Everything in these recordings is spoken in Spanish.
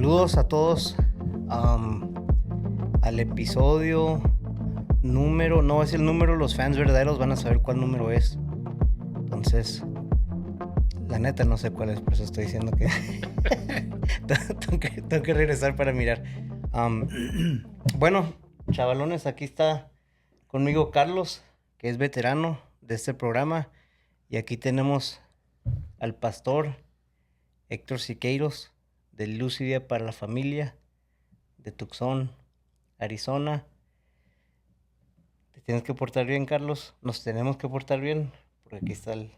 Saludos a todos al episodio número, no es el número, los fans verdaderos van a saber cuál número es. Entonces, la neta no sé cuál es, por eso estoy diciendo que tengo que regresar para mirar. Bueno, chavalones, aquí está conmigo Carlos, que es veterano de este programa, y aquí tenemos al pastor Héctor Siqueiros, de Luz y Vida para la Familia, de Tucson, Arizona. Te tienes que portar bien, Carlos. Nos tenemos que portar bien, porque aquí está el...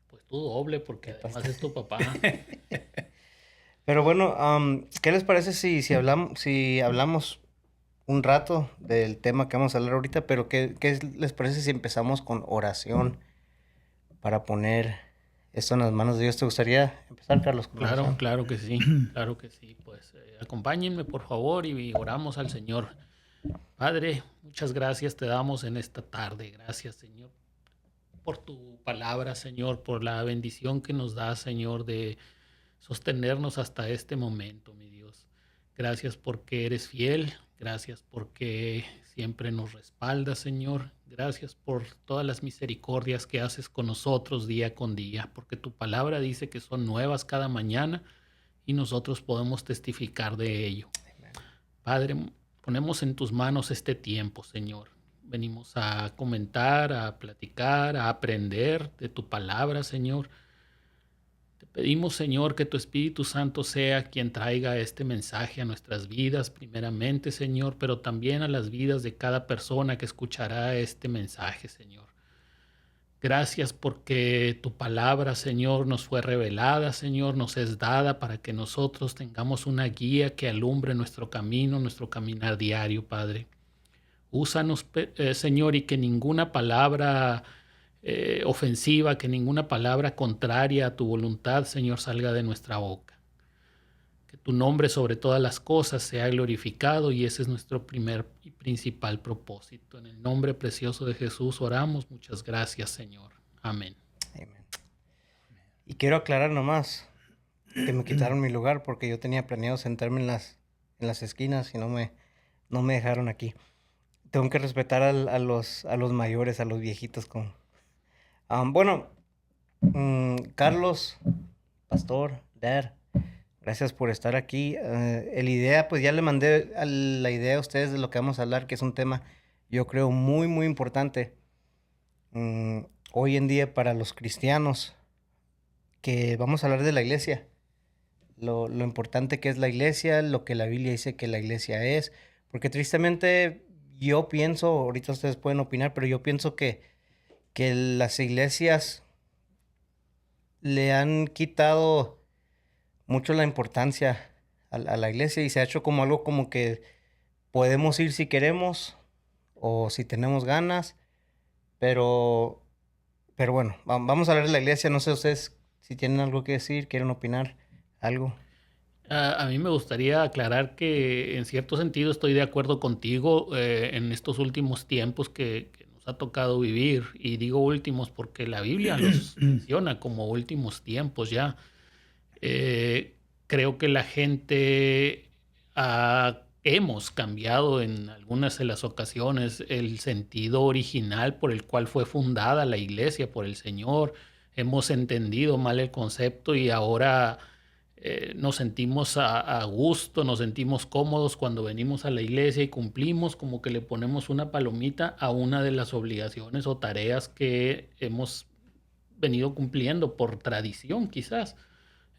Pues tú doble, porque además es tu papá. Pero bueno, ¿qué les parece si hablamos un rato del tema que vamos a hablar ahorita? Pero ¿qué les parece si empezamos con oración para poner esto en las manos de Dios? ¿Te gustaría empezar, Carlos, con oración? Claro que sí, claro que sí. Pues acompáñenme por favor y oramos al Señor. Padre, muchas gracias te damos en esta tarde. Gracias, Señor, por tu palabra, Señor, por la bendición que nos da, Señor, de sostenernos hasta este momento, mi Dios. Gracias porque eres fiel, gracias porque siempre nos respaldas, Señor. Gracias por todas las misericordias que haces con nosotros día con día, porque tu palabra dice que son nuevas cada mañana y nosotros podemos testificar de ello. Padre, ponemos en tus manos este tiempo, Señor. Venimos a comentar, a platicar, a aprender de tu palabra, Señor. Te pedimos, Señor, que tu Espíritu Santo sea quien traiga este mensaje a nuestras vidas, primeramente, Señor, pero también a las vidas de cada persona que escuchará este mensaje, Señor. Gracias porque tu palabra, Señor, nos fue revelada, Señor, nos es dada para que nosotros tengamos una guía que alumbre nuestro camino, nuestro caminar diario, Padre. Úsanos, Señor, y que ninguna palabra ofensiva, que ninguna palabra contraria a tu voluntad, Señor, salga de nuestra boca. Que tu nombre sobre todas las cosas sea glorificado y ese es nuestro primer y principal propósito. En el nombre precioso de Jesús oramos. Muchas gracias, Señor. Amén. Amén. Y quiero aclarar nomás que me quitaron mi lugar porque yo tenía planeado sentarme en las esquinas y no me dejaron aquí. Tengo que respetar a los mayores, a los viejitos. Bueno, Carlos, pastor, Dad, gracias por estar aquí. La idea, pues ya le mandé la idea a ustedes de lo que vamos a hablar, que es un tema, yo creo, muy, muy importante hoy en día para los cristianos, que vamos a hablar de la iglesia. Lo importante que es la iglesia, lo que la Biblia dice que la iglesia es, porque tristemente yo pienso, ahorita ustedes pueden opinar, pero yo pienso que las iglesias le han quitado mucho la importancia a la iglesia y se ha hecho como algo como que podemos ir si queremos o si tenemos ganas, pero bueno, vamos a hablar de la iglesia. No sé ustedes si tienen algo que decir, quieren opinar, algo. A mí me gustaría aclarar que en cierto sentido estoy de acuerdo contigo en estos últimos tiempos que nos ha tocado vivir. Y digo últimos porque la Biblia los menciona como últimos tiempos ya. Creo que la gente hemos cambiado en algunas de las ocasiones el sentido original por el cual fue fundada la iglesia por el Señor. Hemos entendido mal el concepto y ahora nos sentimos a gusto, nos sentimos cómodos cuando venimos a la iglesia y cumplimos, como que le ponemos una palomita a una de las obligaciones o tareas que hemos venido cumpliendo por tradición quizás.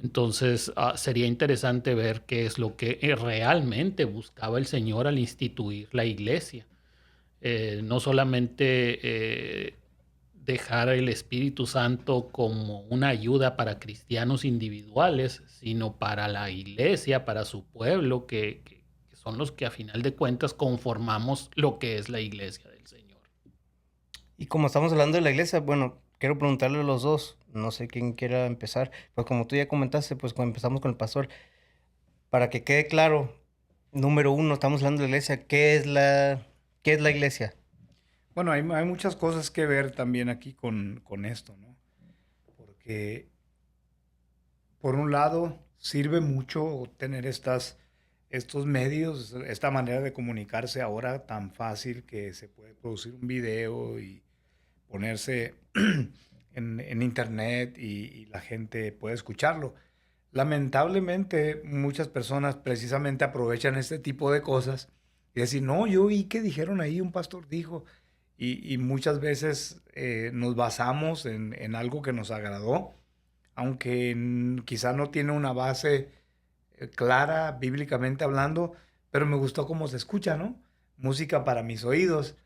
Entonces sería interesante ver qué es lo que realmente buscaba el Señor al instituir la iglesia. No solamente dejar el Espíritu Santo como una ayuda para cristianos individuales, sino para la iglesia, para su pueblo, que son los que a final de cuentas conformamos lo que es la iglesia del Señor. Y como estamos hablando de la iglesia, bueno, quiero preguntarle a los dos, no sé quién quiera empezar, pues como tú ya comentaste, pues cuando empezamos con el pastor, para que quede claro, número uno, estamos hablando de la iglesia, qué es la iglesia? Bueno, hay muchas cosas que ver también aquí con esto, ¿no? Porque, por un lado, sirve mucho tener estas estos medios, esta manera de comunicarse ahora tan fácil que se puede producir un video y ponerse en internet y la gente puede escucharlo. Lamentablemente, muchas personas precisamente aprovechan este tipo de cosas y decir, no, yo oí que dijeron ahí, un pastor dijo, y muchas veces nos basamos en algo que nos agradó, aunque quizá no tiene una base clara bíblicamente hablando, pero me gustó cómo se escucha, ¿no? Música para mis oídos.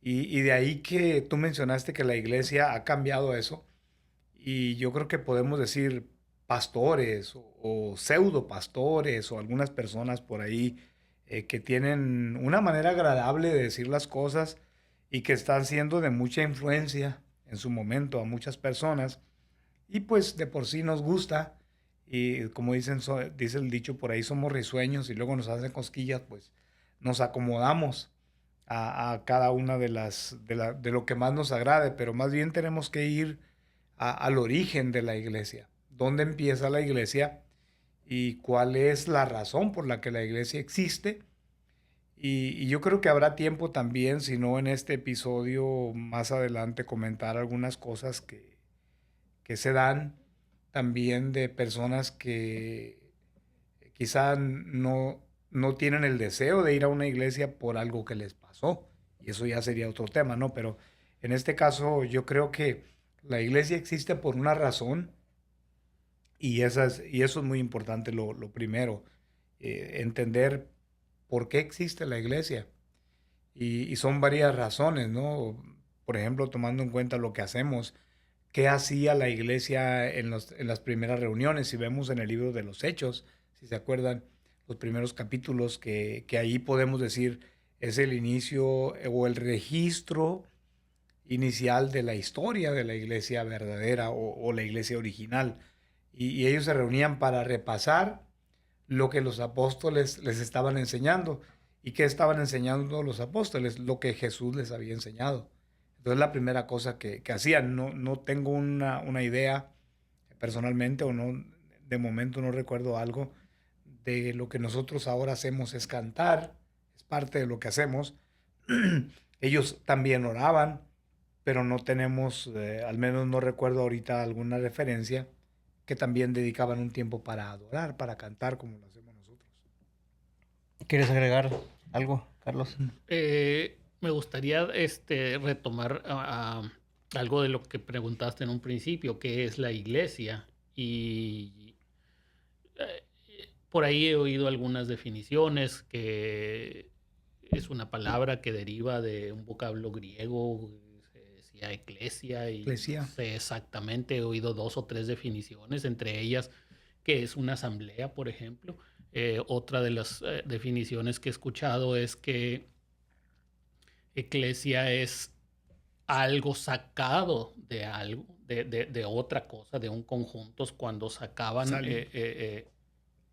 Y de ahí que tú mencionaste que la iglesia ha cambiado eso. Y yo creo que podemos decir pastores o pseudo pastores o algunas personas por ahí que tienen una manera agradable de decir las cosas y que están siendo de mucha influencia en su momento a muchas personas. Y pues de por sí nos gusta. Y como dicen, dice el dicho por ahí, somos risueños y luego nos hacen cosquillas, pues nos acomodamos a cada una de lo que más nos agrade, pero más bien tenemos que ir al origen de la iglesia. ¿Dónde empieza la iglesia? ¿Y cuál es la razón por la que la iglesia existe? Y yo creo que habrá tiempo también, si no en este episodio, más adelante comentar algunas cosas que se dan también de personas que quizá no tienen el deseo de ir a una iglesia por algo que les pasó. Y eso ya sería otro tema, ¿no? Pero en este caso yo creo que la iglesia existe por una razón y eso es muy importante, lo primero, entender por qué existe la iglesia. Y son varias razones, ¿no? Por ejemplo, tomando en cuenta lo que hacemos, qué hacía la iglesia en las primeras reuniones. Si vemos en el libro de los Hechos, si se acuerdan, los primeros capítulos, que ahí podemos decir es el inicio o el registro inicial de la historia de la iglesia verdadera o la iglesia original. Y ellos se reunían para repasar lo que los apóstoles les estaban enseñando. ¿Y qué estaban enseñando los apóstoles? Lo que Jesús les había enseñado. Entonces la primera cosa que hacían, no tengo una idea personalmente o no, de momento no recuerdo algo de lo que nosotros ahora hacemos es cantar, es parte de lo que hacemos. Ellos también oraban, pero no tenemos, al menos no recuerdo ahorita alguna referencia que también dedicaban un tiempo para adorar, para cantar como lo hacemos nosotros. ¿Quieres agregar algo, Carlos? Me gustaría retomar algo de lo que preguntaste en un principio, qué es la iglesia. Y eh, por ahí he oído algunas definiciones, que es una palabra que deriva de un vocablo griego, se decía eclesia, y no Iglesia. sé exactamente, he oído 2 o 3 definiciones, entre ellas que es una asamblea, por ejemplo. Otra de las definiciones que he escuchado es que eclesia es algo sacado de algo, de otra cosa, de un conjunto. Cuando sacaban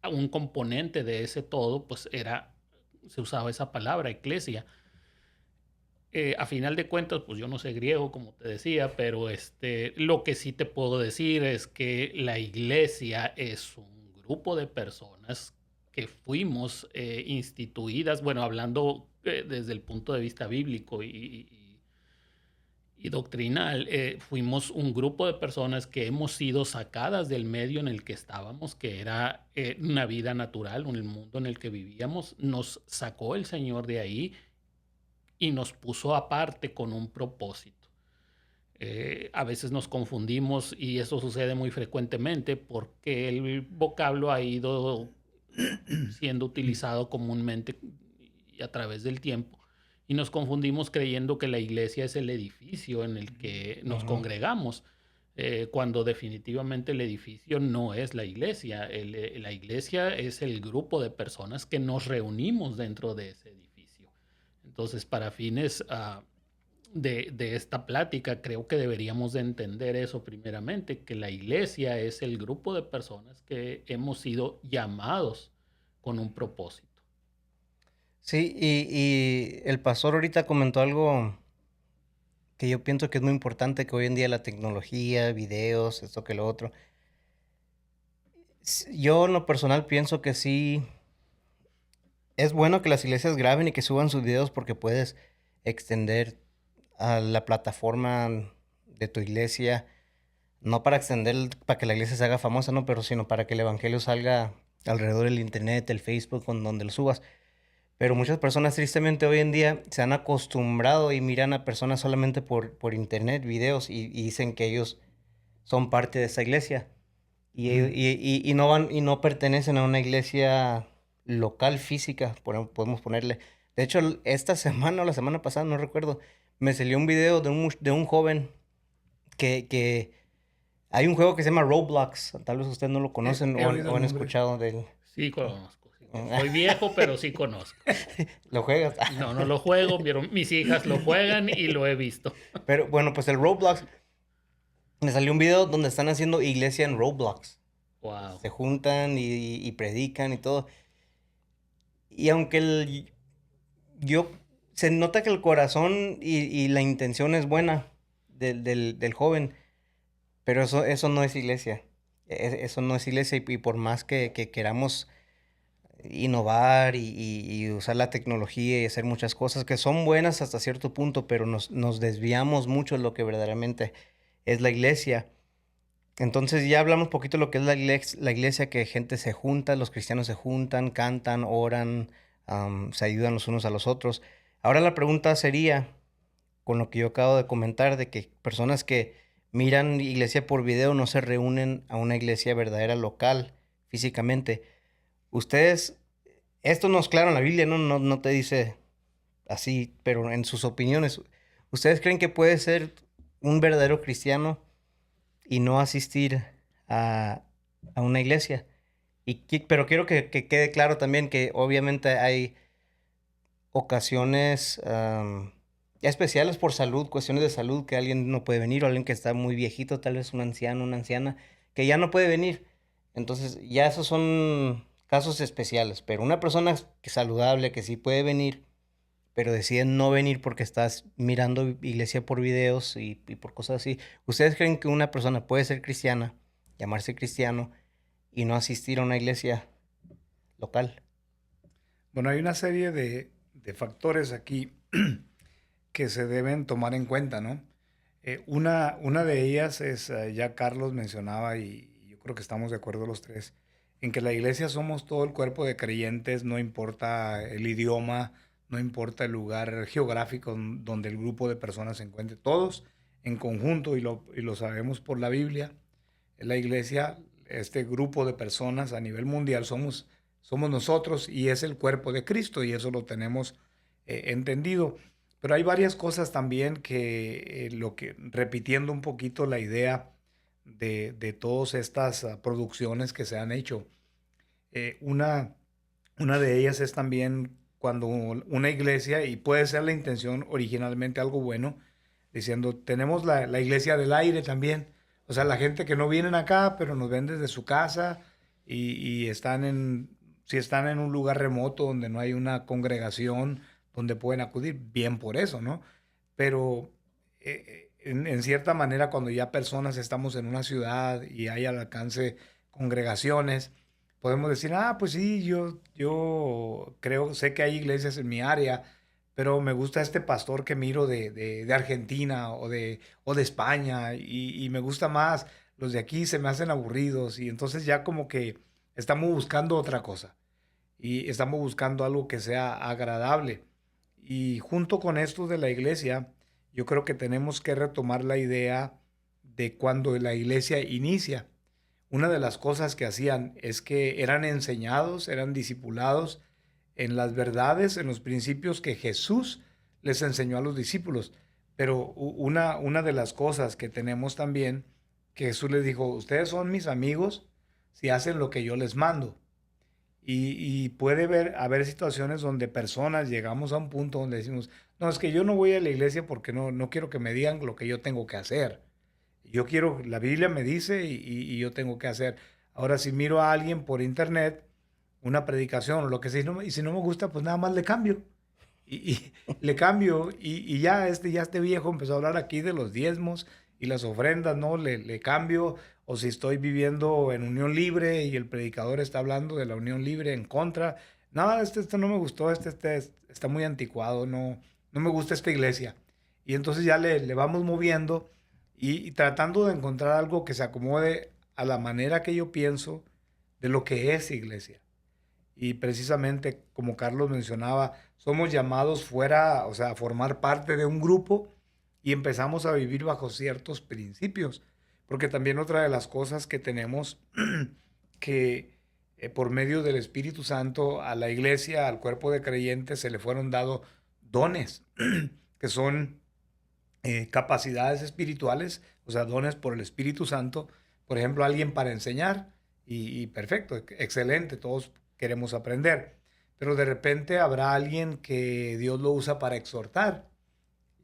un componente de ese todo, pues se usaba esa palabra, eclesia. A final de cuentas, pues yo no sé griego, como te decía, pero lo que sí te puedo decir es que la iglesia es un grupo de personas que fuimos instituidas, bueno, hablando desde el punto de vista bíblico y doctrinal, fuimos un grupo de personas que hemos sido sacadas del medio en el que estábamos, que era una vida natural, el mundo en el que vivíamos. Nos sacó el Señor de ahí y nos puso aparte con un propósito. A veces nos confundimos, y eso sucede muy frecuentemente porque el vocablo ha ido siendo utilizado comúnmente y a través del tiempo, y nos confundimos creyendo que la iglesia es el edificio en el que nos congregamos, cuando definitivamente el edificio no es la iglesia. La iglesia es el grupo de personas que nos reunimos dentro de ese edificio. Entonces, para fines de esta plática, creo que deberíamos de entender eso primeramente, que la iglesia es el grupo de personas que hemos sido llamados con un propósito. Sí, y el pastor ahorita comentó algo que yo pienso que es muy importante, que hoy en día la tecnología, videos, esto que lo otro. Yo en lo personal pienso que sí, es bueno que las iglesias graben y que suban sus videos porque puedes extender a la plataforma de tu iglesia, no para extender, para que la iglesia se haga famosa, ¿no? Pero sino para que el evangelio salga alrededor del internet, el Facebook, con donde lo subas. Pero muchas personas tristemente hoy en día se han acostumbrado y miran a personas solamente por internet, videos, y dicen que ellos son parte de esa iglesia. Y no van y no pertenecen a una iglesia local, física, podemos ponerle. De hecho, esta semana o la semana pasada, no recuerdo, me salió un video de un joven que hay un juego que se llama Roblox. Tal vez ustedes no lo conocen He oído o el han nombre. escuchado de él. Sí conozco, sí conozco. Soy viejo, pero sí conozco. ¿Lo juegas? No, no lo juego, pero mis hijas lo juegan y lo he visto. Pero bueno, pues el Roblox, me salió un video donde están haciendo iglesia en Roblox. Wow. Se juntan y predican y todo. Y aunque yo se nota que el corazón y la intención es buena del joven, pero eso no es iglesia. Eso no es iglesia y por más que queramos innovar y usar la tecnología y hacer muchas cosas que son buenas hasta cierto punto, pero nos desviamos mucho de lo que verdaderamente es la iglesia. Entonces ya hablamos poquito de lo que es la iglesia, que gente se junta, los cristianos se juntan, cantan, oran, se ayudan los unos a los otros. Ahora la pregunta sería, con lo que yo acabo de comentar, de que personas que miran iglesia por video no se reúnen a una iglesia verdadera local, físicamente. Ustedes, esto no es claro en la Biblia, no te dice así, pero en sus opiniones, ¿ustedes creen que puede ser un verdadero cristiano y no asistir a, a una iglesia? Pero quiero que quede claro también que obviamente hay ocasiones especiales por salud, cuestiones de salud, que alguien no puede venir o alguien que está muy viejito, tal vez un anciano, una anciana, que ya no puede venir. Entonces ya esos son casos especiales, pero una persona que es saludable, que sí puede venir, pero decide no venir porque estás mirando iglesia por videos y por cosas así. ¿Ustedes creen que una persona puede ser cristiana, llamarse cristiano y no asistir a una iglesia local? Bueno, hay una serie de factores aquí que se deben tomar en cuenta, ¿no? Una de ellas es, ya Carlos mencionaba, y yo creo que estamos de acuerdo los tres, en que la iglesia somos todo el cuerpo de creyentes, no importa el idioma, no importa el lugar geográfico donde el grupo de personas se encuentre, todos en conjunto, y lo sabemos por la Biblia, la iglesia, este grupo de personas a nivel mundial somos nosotros y es el cuerpo de Cristo y eso lo tenemos entendido. Pero hay varias cosas también repitiendo un poquito la idea de todas estas producciones que se han hecho. Una de ellas es también cuando una iglesia, y puede ser la intención originalmente algo bueno, diciendo, tenemos la iglesia del aire también. O sea, la gente que no vienen acá, pero nos ven desde su casa y si están en un lugar remoto donde no hay una congregación donde pueden acudir, bien por eso, ¿no? Pero en cierta manera, cuando ya personas estamos en una ciudad y hay al alcance congregaciones, podemos decir, pues sí, yo creo, sé que hay iglesias en mi área, pero me gusta este pastor que miro de Argentina o de España y me gusta más, los de aquí se me hacen aburridos y entonces ya como que estamos buscando otra cosa y estamos buscando algo que sea agradable. Y junto con esto de la iglesia, yo creo que tenemos que retomar la idea de cuando la iglesia inicia. Una de las cosas que hacían es que eran enseñados, eran discipulados en las verdades, en los principios que Jesús les enseñó a los discípulos. Pero una de las cosas que tenemos también, que Jesús les dijo, ustedes son mis amigos si hacen lo que yo les mando. Y puede haber situaciones donde personas llegamos a un punto donde decimos, no, es que yo no voy a la iglesia porque no quiero que me digan lo que yo tengo que hacer. Yo quiero, la Biblia me dice y yo tengo que hacer. Ahora, si miro a alguien por internet, una predicación o lo que sea, y si no me gusta, pues nada más le cambio. Y le cambio y ya este viejo empezó a hablar aquí de los diezmos y las ofrendas, ¿no? Le cambio. O si estoy viviendo en unión libre y el predicador está hablando de la unión libre en contra, no, este no me gustó, está muy anticuado, no me gusta esta iglesia. Y entonces ya le vamos moviendo y tratando de encontrar algo que se acomode a la manera que yo pienso de lo que es iglesia. Y precisamente, como Carlos mencionaba, somos llamados fuera, o sea, a formar parte de un grupo y empezamos a vivir bajo ciertos principios. Porque también otra de las cosas que tenemos que por medio del Espíritu Santo a la iglesia, al cuerpo de creyentes, se le fueron dados dones, que son capacidades espirituales, o sea, dones por el Espíritu Santo. Por ejemplo, alguien para enseñar, y perfecto, excelente, todos queremos aprender. Pero de repente habrá alguien que Dios lo usa para exhortar.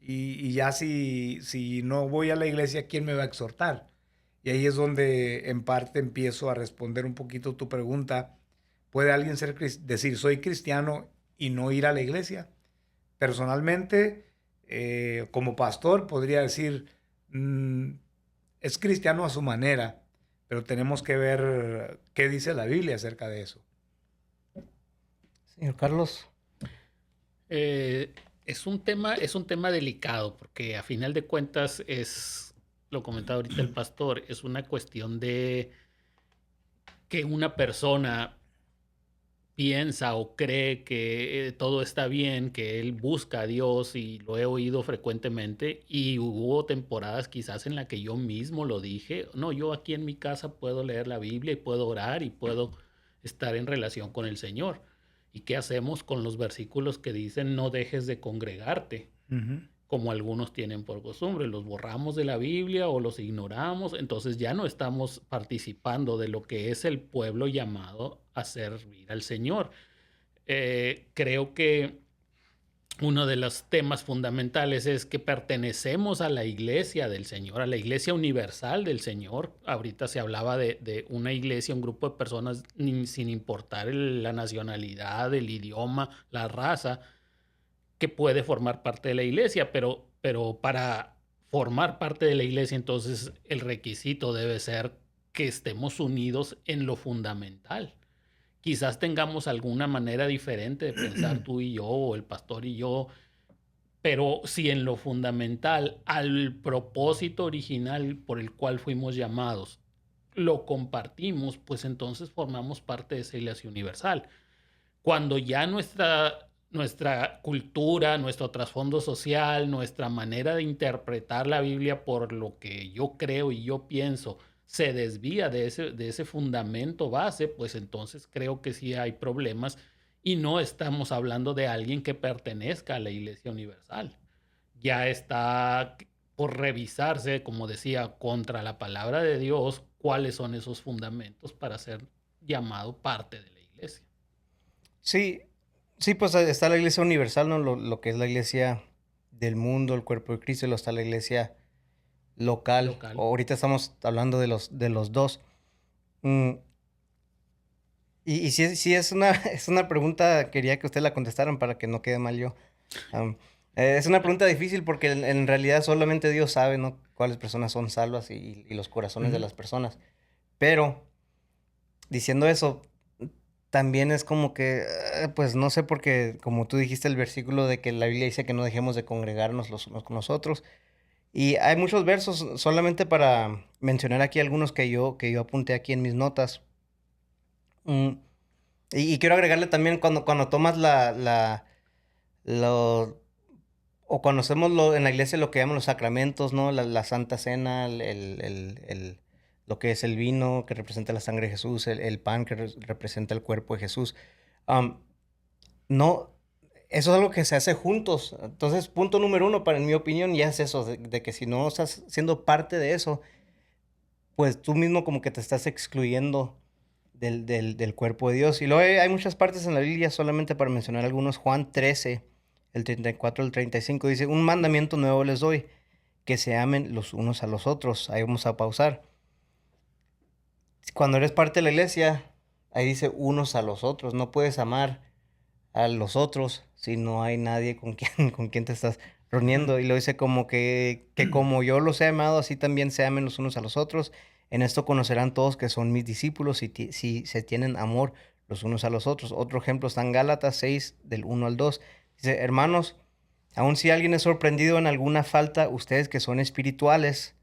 Y ya si no voy a la iglesia, ¿quién me va a exhortar? Y ahí es donde en parte empiezo a responder un poquito tu pregunta. ¿Puede alguien decir, soy cristiano y no ir a la iglesia? Personalmente, como pastor, podría decir, es cristiano a su manera, pero tenemos que ver qué dice la Biblia acerca de eso. Señor Carlos. Es un tema delicado, porque a final de cuentas lo comentaba ahorita el pastor, es una cuestión de que una persona piensa o cree que todo está bien, que él busca a Dios, y lo he oído frecuentemente, y hubo temporadas quizás en la que yo mismo lo dije, no, yo aquí en mi casa puedo leer la Biblia y puedo orar y puedo estar en relación con el Señor. ¿Y qué hacemos con los versículos que dicen no dejes de congregarte? Como algunos tienen por costumbre, los borramos de la Biblia o los ignoramos, entonces ya no estamos participando de lo que es el pueblo llamado a servir al Señor. Creo que uno de los temas fundamentales es que pertenecemos a la iglesia del Señor, a la iglesia universal del Señor. Ahorita se hablaba de una iglesia, un grupo de personas sin importar la nacionalidad, el idioma, la raza, que puede formar parte de la iglesia, pero para formar parte de la iglesia, entonces el requisito debe ser que estemos unidos en lo fundamental. Quizás tengamos alguna manera diferente de pensar tú y yo, o el pastor y yo, pero si en lo fundamental, al propósito original por el cual fuimos llamados, lo compartimos, pues entonces formamos parte de esa iglesia universal. Cuando ya nuestra cultura, nuestro trasfondo social, nuestra manera de interpretar la Biblia por lo que yo creo y yo pienso, se desvía de ese fundamento base, pues entonces creo que sí hay problemas, y no estamos hablando de alguien que pertenezca a la Iglesia Universal. Ya está por revisarse, como decía, contra la palabra de Dios, cuáles son esos fundamentos para ser llamado parte de la iglesia. Sí, sí, pues está la iglesia universal, ¿no? Lo que es la iglesia del mundo, el cuerpo de Cristo, y luego está la iglesia local. Ahorita estamos hablando de los dos. Y sí es una pregunta, quería que ustedes la contestaran para que no quede mal yo. Es una pregunta difícil porque en realidad solamente Dios sabe, ¿no?, cuáles personas son salvas y los corazones de las personas. Pero, diciendo eso, también es como que, pues no sé, porque como tú dijiste el versículo de que la Biblia dice que no dejemos de congregarnos los unos con los otros. Y hay muchos versos, solamente para mencionar aquí algunos que yo apunté aquí en mis notas. Y quiero agregarle también cuando tomas o cuando hacemos en la iglesia lo que llaman los sacramentos, ¿no? La Santa Cena, lo que es el vino que representa la sangre de Jesús, el pan que representa el cuerpo de Jesús. No, eso es algo que se hace juntos. Entonces, punto número uno, en mi opinión, ya es eso, de que si no estás siendo parte de eso, pues tú mismo como que te estás excluyendo del cuerpo de Dios. Y luego hay muchas partes en la Biblia, solamente para mencionar algunos. Juan 13, el 34 al 35, dice, un mandamiento nuevo les doy, que se amen los unos a los otros. Ahí vamos a pausar. Cuando eres parte de la iglesia, ahí dice unos a los otros. No puedes amar a los otros si no hay nadie con quien te estás reuniendo. Y lo dice como que como yo los he amado, así también se amen los unos a los otros. En esto conocerán todos que son mis discípulos si se tienen amor los unos a los otros. Otro ejemplo está en Gálatas 6, del 1 al 2. Dice, hermanos, aun si alguien es sorprendido en alguna falta, ustedes que son espirituales,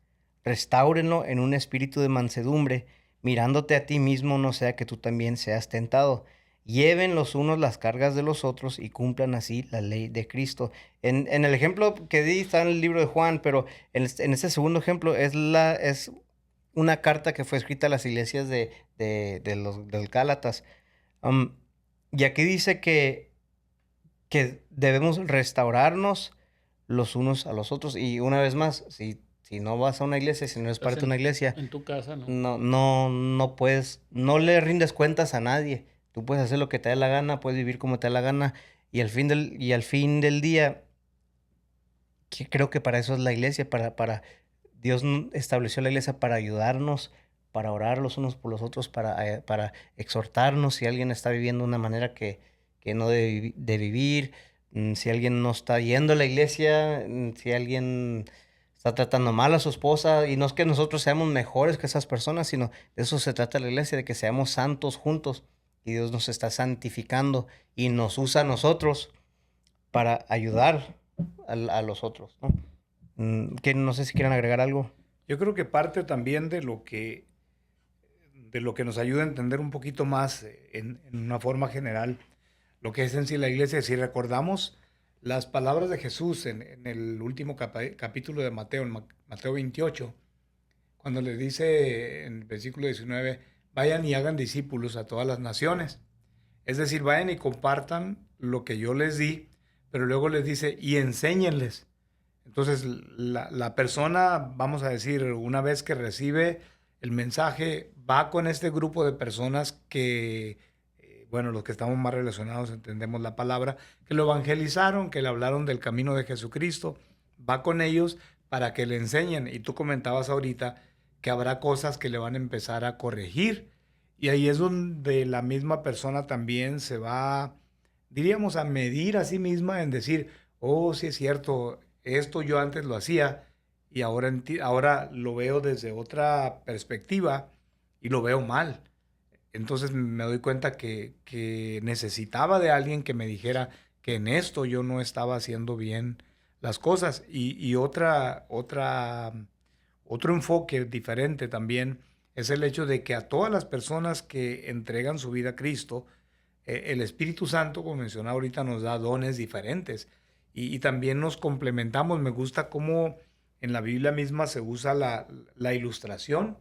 restáurenlo en un espíritu de mansedumbre, mirándote a ti mismo, no sea que tú también seas tentado. Lleven los unos las cargas de los otros y cumplan así la ley de Cristo. En el ejemplo que di está en el libro de Juan, pero en este segundo ejemplo es una carta que fue escrita a las iglesias del Gálatas. Um, y aquí dice que debemos restaurarnos los unos a los otros. Y una vez más, si no vas a una iglesia, si no eres Estás parte de una iglesia, en tu casa, ¿no? no puedes, no le rindes cuentas a nadie. Tú puedes hacer lo que te dé la gana, puedes vivir como te dé la gana. Y al fin del día, que creo que para eso es la iglesia, para Dios estableció la iglesia para ayudarnos, para orar los unos por los otros, para exhortarnos si alguien está viviendo una manera que no debe de vivir, si alguien no está yendo a la iglesia, si alguien está tratando mal a su esposa, y no es que nosotros seamos mejores que esas personas, sino de eso se trata la iglesia, de que seamos santos juntos, y Dios nos está santificando y nos usa a nosotros para ayudar a los otros, ¿no? Que no sé si quieren agregar algo. Yo creo que parte también de lo que nos ayuda a entender un poquito más en una forma general lo que es en sí la iglesia. Si recordamos las palabras de Jesús en el último capítulo de Mateo, en Mateo 28, cuando le dice en el versículo 19, vayan y hagan discípulos a todas las naciones. Es decir, vayan y compartan lo que yo les di, pero luego les dice, y enséñenles. Entonces, la persona, vamos a decir, una vez que recibe el mensaje, va con este grupo de personas que, bueno, los que estamos más relacionados entendemos la palabra, que lo evangelizaron, que le hablaron del camino de Jesucristo, va con ellos para que le enseñen. Y tú comentabas ahorita que habrá cosas que le van a empezar a corregir. Y ahí es donde la misma persona también se va, diríamos, a medir a sí misma en decir, oh, sí es cierto, esto yo antes lo hacía y ahora lo veo desde otra perspectiva y lo veo mal. Entonces me doy cuenta que necesitaba de alguien que me dijera que en esto yo no estaba haciendo bien las cosas. Y otro enfoque diferente también es el hecho de que a todas las personas que entregan su vida a Cristo, el Espíritu Santo, como mencionaba ahorita, nos da dones diferentes y también nos complementamos. Me gusta cómo en la Biblia misma se usa la ilustración,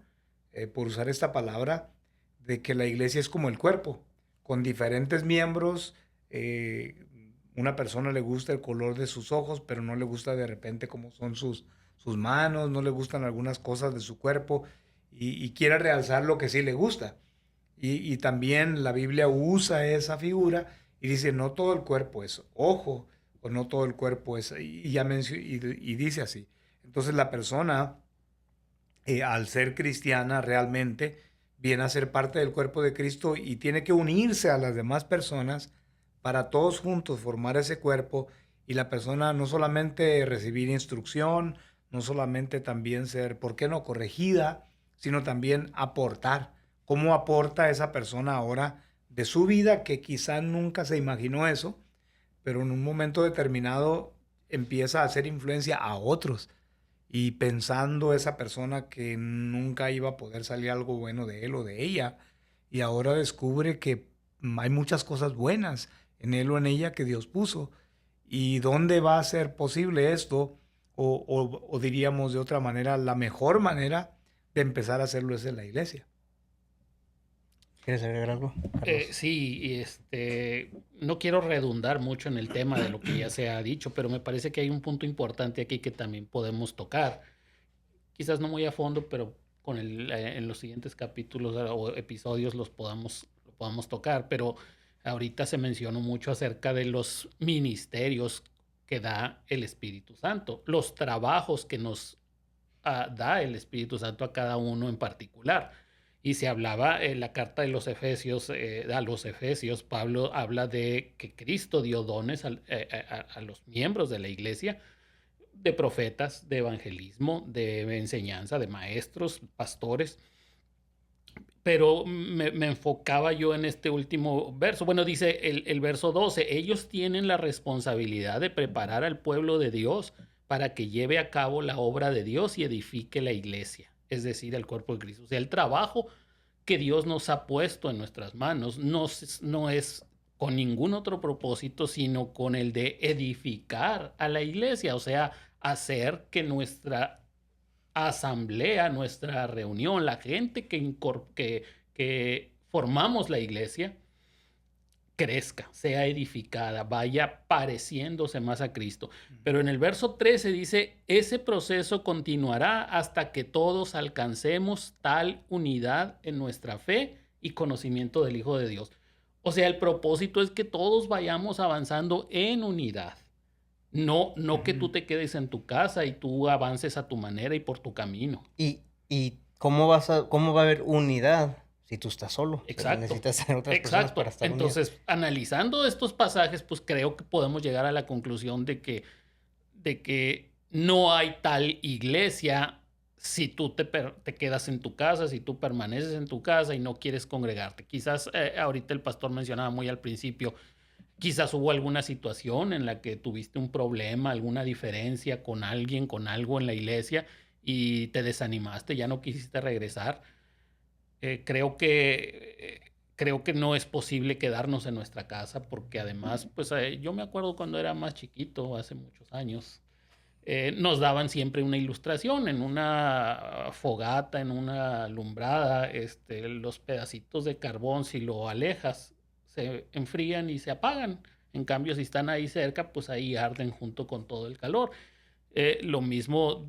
por usar esta palabra, de que la iglesia es como el cuerpo, con diferentes miembros. Una persona le gusta el color de sus ojos, pero no le gusta de repente cómo son sus manos, no le gustan algunas cosas de su cuerpo y quiere realzar lo que sí le gusta. Y también la Biblia usa esa figura y dice, no todo el cuerpo es ojo, o no todo el cuerpo es, y dice así. Entonces la persona, al ser cristiana realmente, viene a ser parte del cuerpo de Cristo y tiene que unirse a las demás personas para todos juntos formar ese cuerpo y la persona no solamente recibir instrucción, no solamente también ser, ¿por qué no?, corregida, sino también aportar. ¿Cómo aporta esa persona ahora de su vida que quizá nunca se imaginó eso, pero en un momento determinado empieza a hacer influencia a otros? Y pensando esa persona que nunca iba a poder salir algo bueno de él o de ella, y ahora descubre que hay muchas cosas buenas en él o en ella que Dios puso. ¿Y dónde va a ser posible esto? O diríamos de otra manera, la mejor manera de empezar a hacerlo es en la iglesia. ¿Quieres agregar algo, Carlos? Sí, no quiero redundar mucho en el tema de lo que ya se ha dicho, pero me parece que hay un punto importante aquí que también podemos tocar. Quizás no muy a fondo, pero en los siguientes capítulos o episodios lo podamos tocar. Pero ahorita se mencionó mucho acerca de los ministerios que da el Espíritu Santo, los trabajos que nos da el Espíritu Santo a cada uno en particular. Y se hablaba en la carta de los Efesios, a los Efesios, Pablo habla de que Cristo dio dones a los miembros de la iglesia, de profetas, de evangelismo, de enseñanza, de maestros, pastores. Pero me enfocaba yo en este último verso. Bueno, dice el verso 12, ellos tienen la responsabilidad de preparar al pueblo de Dios para que lleve a cabo la obra de Dios y edifique la iglesia, es decir, el cuerpo de Cristo. O sea, el trabajo que Dios nos ha puesto en nuestras manos no es con ningún otro propósito, sino con el de edificar a la iglesia, o sea, hacer que nuestra asamblea, nuestra reunión, la gente que formamos la iglesia, crezca, sea edificada, vaya pareciéndose más a Cristo. Pero en el verso 13 dice, ese proceso continuará hasta que todos alcancemos tal unidad en nuestra fe y conocimiento del Hijo de Dios. O sea, el propósito es que todos vayamos avanzando en unidad. No que tú te quedes en tu casa y tú avances a tu manera y por tu camino. ¿Y cómo cómo va a haber unidad si tú estás solo? Exacto. Necesitas tener otras personas para estar Entonces, unidas. analizando estos pasajes, pues creo que podemos llegar a la conclusión de que no hay tal iglesia si tú te quedas en tu casa, si tú permaneces en tu casa y no quieres congregarte. Quizás ahorita el pastor mencionaba muy al principio, quizás hubo alguna situación en la que tuviste un problema, alguna diferencia con alguien, con algo en la iglesia y te desanimaste, ya no quisiste regresar. Creo que no es posible quedarnos en nuestra casa porque además, pues yo me acuerdo cuando era más chiquito, hace muchos años, nos daban siempre una ilustración en una fogata, en una alumbrada, los pedacitos de carbón, si lo alejas, se enfrían y se apagan. En cambio, si están ahí cerca, pues ahí arden junto con todo el calor. Lo mismo,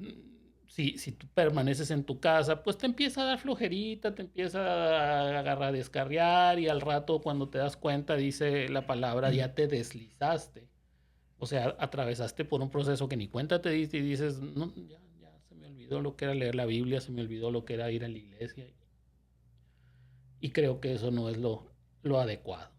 si tú permaneces en tu casa, pues te empieza a dar flojerita, te empieza a agarrar, a descarriar y al rato cuando te das cuenta, dice la palabra, ya te deslizaste. O sea, atravesaste por un proceso que ni cuenta te diste y dices, no, ya se me olvidó lo que era leer la Biblia, se me olvidó lo que era ir a la iglesia. Y creo que eso no es lo adecuado.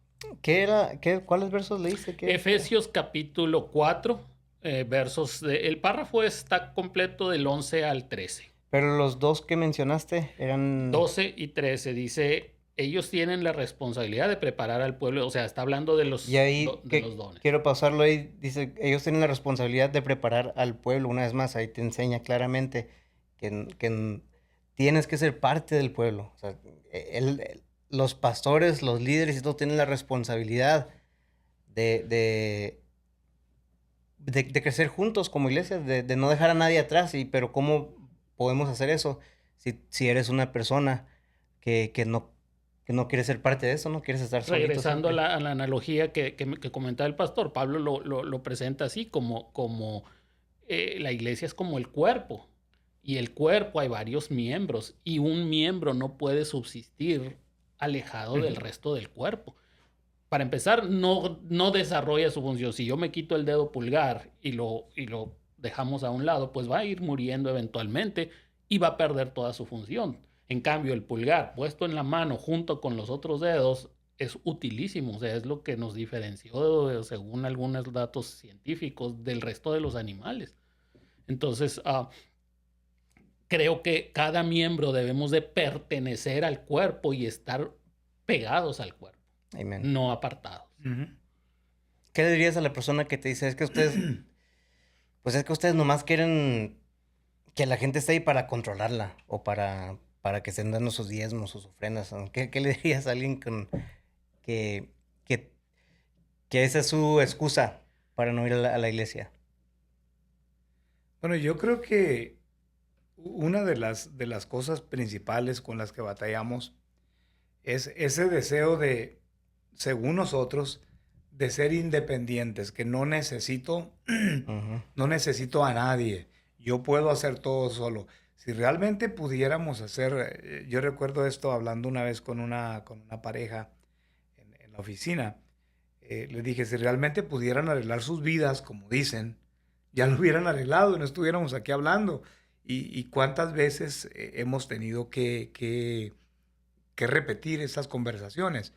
¿Cuáles versos leíste? Efesios capítulo 4, el párrafo está completo del 11 al 13. Pero los dos que mencionaste eran... 12 y 13 dice, ellos tienen la responsabilidad de preparar al pueblo, o sea, está hablando de los, Y ahí, de los dones. quiero pasarlo ahí, dice, ellos tienen la responsabilidad de preparar al pueblo. Una vez más, ahí te enseña claramente que tienes que ser parte del pueblo. O sea, los pastores, los líderes y todos tienen la responsabilidad de crecer juntos como iglesia, de no dejar a nadie atrás. Pero ¿cómo podemos hacer eso si eres una persona que no quieres ser parte de eso, no quieres estar solito? Regresando a la analogía que comentaba el pastor, Pablo lo presenta así como la iglesia es como el cuerpo. Y el cuerpo hay varios miembros y un miembro no puede subsistir alejado del resto del cuerpo. Para empezar, no desarrolla su función. Si yo me quito el dedo pulgar y lo dejamos a un lado, pues va a ir muriendo eventualmente y va a perder toda su función. En cambio, el pulgar puesto en la mano junto con los otros dedos es utilísimo, o sea, es lo que nos diferenció, según algunos datos científicos, del resto de los animales. Entonces, creo que cada miembro debemos de pertenecer al cuerpo y estar pegados al cuerpo. Amen. No apartados. ¿Qué le dirías a la persona que te dice, es que ustedes nomás quieren que la gente esté ahí para controlarla o para que estén dando sus diezmos, sus ofrendas? ¿Qué le dirías a alguien que esa es su excusa para no ir a la iglesia? Bueno, yo creo que una de las cosas principales con las que batallamos es ese deseo de, según nosotros, de ser independientes, que no necesito a nadie. Yo puedo hacer todo solo. Si realmente pudiéramos hacer, yo recuerdo esto hablando una vez con una pareja en la oficina. Les dije, si realmente pudieran arreglar sus vidas, como dicen, ya lo hubieran arreglado y no estuviéramos aquí hablando. Y cuántas veces hemos tenido que repetir esas conversaciones.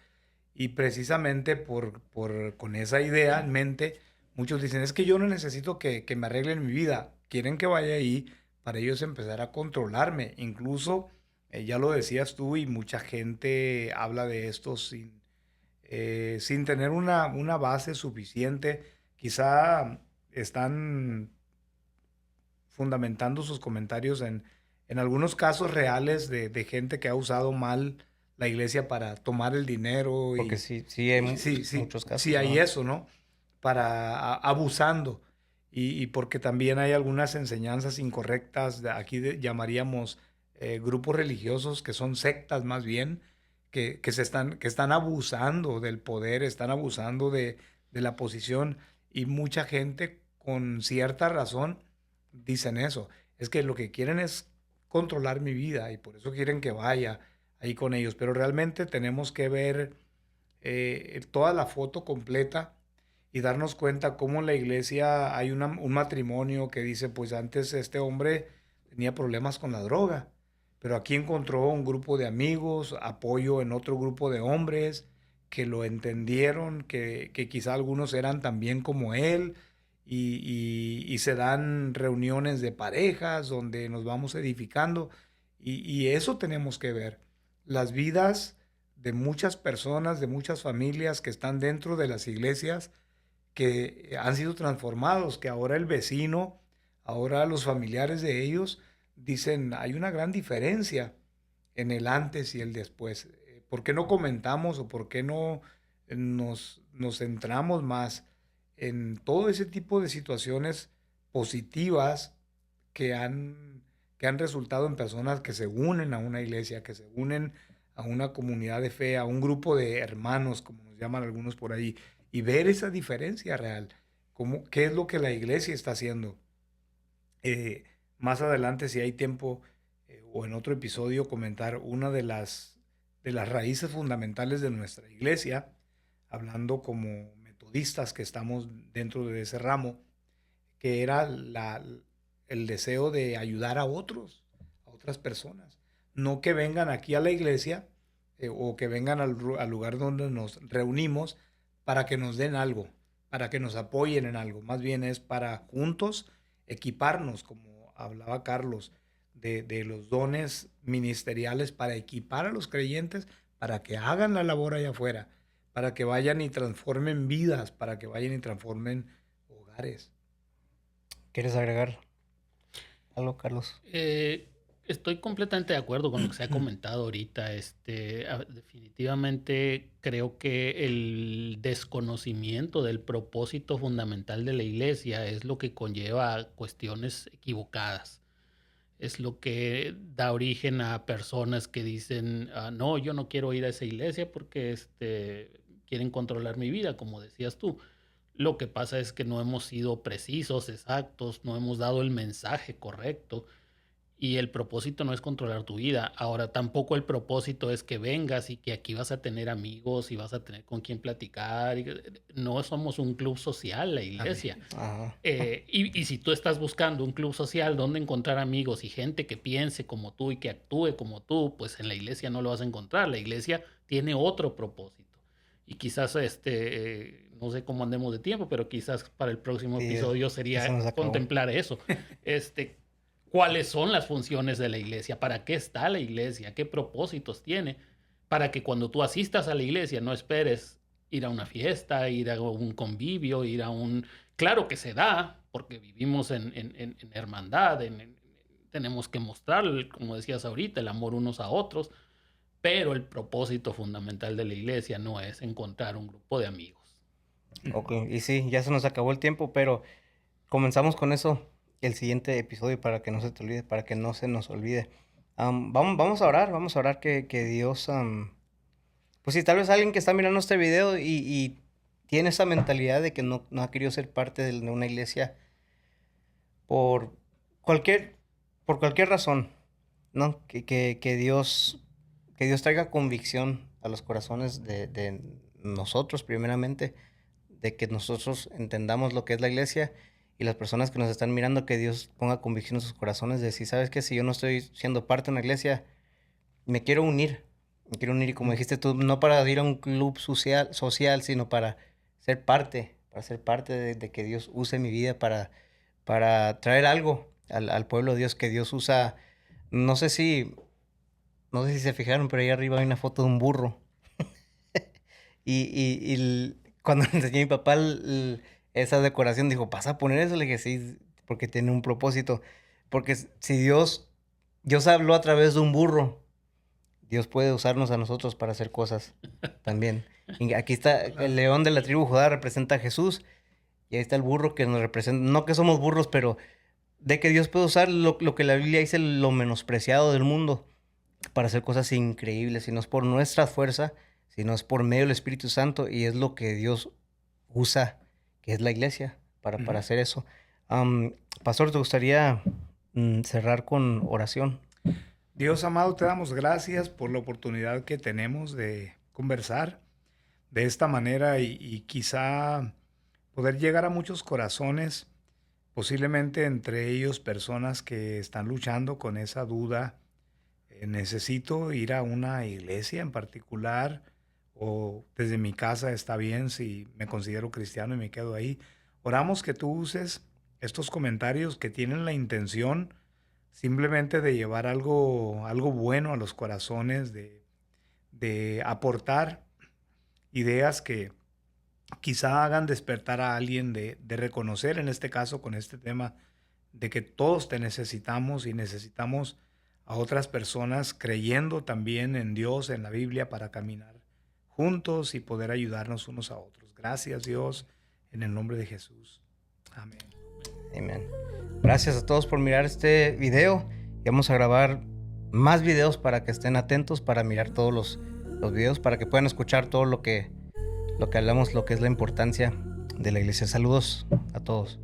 Y precisamente con esa idea en mente, muchos dicen, es que yo no necesito que me arreglen mi vida. Quieren que vaya ahí para ellos empezar a controlarme. Incluso Ya lo decías tú y mucha gente habla de esto sin tener una base suficiente. Quizá están fundamentando sus comentarios en algunos casos reales de gente que ha usado mal la iglesia para tomar el dinero Porque y, sí, sí hay sí, sí, muchos sí casos, hay ¿no? eso, ¿no? Abusando. Y porque también hay algunas enseñanzas incorrectas, llamaríamos grupos religiosos que son sectas más bien, que están abusando del poder, están abusando de la posición y mucha gente con cierta razón dicen eso. Es que lo que quieren es controlar mi vida y por eso quieren que vaya ahí con ellos. Pero realmente tenemos que ver toda la foto completa y darnos cuenta cómo en la iglesia hay un matrimonio que dice, pues antes este hombre tenía problemas con la droga, pero aquí encontró un grupo de amigos, apoyo en otro grupo de hombres que lo entendieron, que quizá algunos eran también como él, y se dan reuniones de parejas donde nos vamos edificando, y eso tenemos que ver. Las vidas de muchas personas, de muchas familias que están dentro de las iglesias, que han sido transformados, que ahora el vecino, ahora los familiares de ellos dicen, hay una gran diferencia en el antes y el después. ¿Por qué no comentamos o por qué no nos centramos más en todo ese tipo de situaciones positivas que que han resultado en personas que se unen a una iglesia, que se unen a una comunidad de fe, a un grupo de hermanos, como nos llaman algunos por ahí, y ver esa diferencia real? ¿Qué es lo que la iglesia está haciendo? Eh, Más adelante, si hay tiempo, o en otro episodio, comentar una de las raíces fundamentales de nuestra iglesia, hablando como metodistas que estamos dentro de ese ramo, que era el deseo de ayudar a otros, a otras personas. No que vengan aquí a la iglesia o que vengan al lugar donde nos reunimos para que nos den algo, para que nos apoyen en algo. Más bien es para juntos equiparnos, como hablaba Carlos, de los dones ministeriales para equipar a los creyentes para que hagan la labor allá afuera, para que vayan y transformen vidas, para que vayan y transformen hogares. ¿Quieres agregar algo, Carlos? Estoy completamente de acuerdo con lo que se ha comentado ahorita. Definitivamente creo que el desconocimiento del propósito fundamental de la iglesia es lo que conlleva cuestiones equivocadas. Es lo que da origen a personas que dicen, no, yo no quiero ir a esa iglesia porque quieren controlar mi vida, como decías tú. Lo que pasa es que no hemos sido precisos, exactos, no hemos dado el mensaje correcto. Y el propósito no es controlar tu vida. Ahora, tampoco el propósito es que vengas y que aquí vas a tener amigos y vas a tener con quién platicar. No somos un club social, la iglesia. Ajá. Y si tú estás buscando un club social donde encontrar amigos y gente que piense como tú y que actúe como tú, pues en la iglesia no lo vas a encontrar. La iglesia tiene otro propósito. Y quizás, no sé cómo andemos de tiempo, pero quizás para el próximo Sí, episodio ya se nos sería acabó. contemplar eso. ¿Cuáles son las funciones de la iglesia? ¿Para qué está la iglesia? ¿Qué propósitos tiene? Para que cuando tú asistas a la iglesia no esperes ir a una fiesta, ir a un convivio, ir a un... Claro que se da, porque vivimos en hermandad, tenemos que mostrar, como decías ahorita, el amor unos a otros, pero el propósito fundamental de la iglesia no es encontrar un grupo de amigos. Ok, y sí, ya se nos acabó el tiempo, pero comenzamos con eso el siguiente episodio para que no se te olvide, para que no se nos olvide. Vamos a orar que Dios, pues si tal vez alguien que está mirando este video y tiene esa mentalidad de que no ha querido ser parte de una iglesia por cualquier, por cualquier razón, ¿no? Que Dios traiga convicción a los corazones de nosotros primeramente, de que nosotros entendamos lo que es la iglesia y las personas que nos están mirando, que Dios ponga convicción en sus corazones de decir, ¿sabes qué? Si yo no estoy siendo parte de una iglesia, me quiero unir y como dijiste tú, no para ir a un club social, sino para ser parte de que Dios use mi vida para traer algo al pueblo de Dios, que Dios usa, no sé si no sé si se fijaron, pero ahí arriba hay una foto de un burro. Cuando le enseñé a mi papá esa decoración, dijo, ¿vas a poner eso? Le dije, sí, porque tiene un propósito. Porque si Dios habló a través de un burro, Dios puede usarnos a nosotros para hacer cosas también. Y aquí está el león de la tribu Judá, representa a Jesús. Y ahí está el burro que nos representa. No que somos burros, pero de que Dios puede usar lo que la Biblia dice, lo menospreciado del mundo, para hacer cosas increíbles. Si no es por nuestra fuerza, si no es por medio del Espíritu Santo. Y es lo que Dios usa, que es la iglesia, para hacer eso. Pastor, ¿te gustaría cerrar con oración? Dios amado, te damos gracias por la oportunidad que tenemos de conversar de esta manera y quizá poder llegar a muchos corazones, posiblemente entre ellos personas que están luchando con esa duda. ¿Necesito ir a una iglesia en particular? O desde mi casa está bien si me considero cristiano y me quedo ahí. Oramos que tú uses estos comentarios que tienen la intención simplemente de llevar algo bueno a los corazones, de aportar ideas que quizá hagan despertar a alguien, de reconocer en este caso con este tema, de que todos te necesitamos y necesitamos a otras personas creyendo también en Dios, en la Biblia, para caminar juntos y poder ayudarnos unos a otros. Gracias, Dios, en el nombre de Jesús. Amén. Amén. Gracias a todos por mirar este video. Y vamos a grabar más videos para que estén atentos, para mirar todos los videos, para que puedan escuchar todo lo que hablamos, lo que es la importancia de la iglesia. Saludos a todos.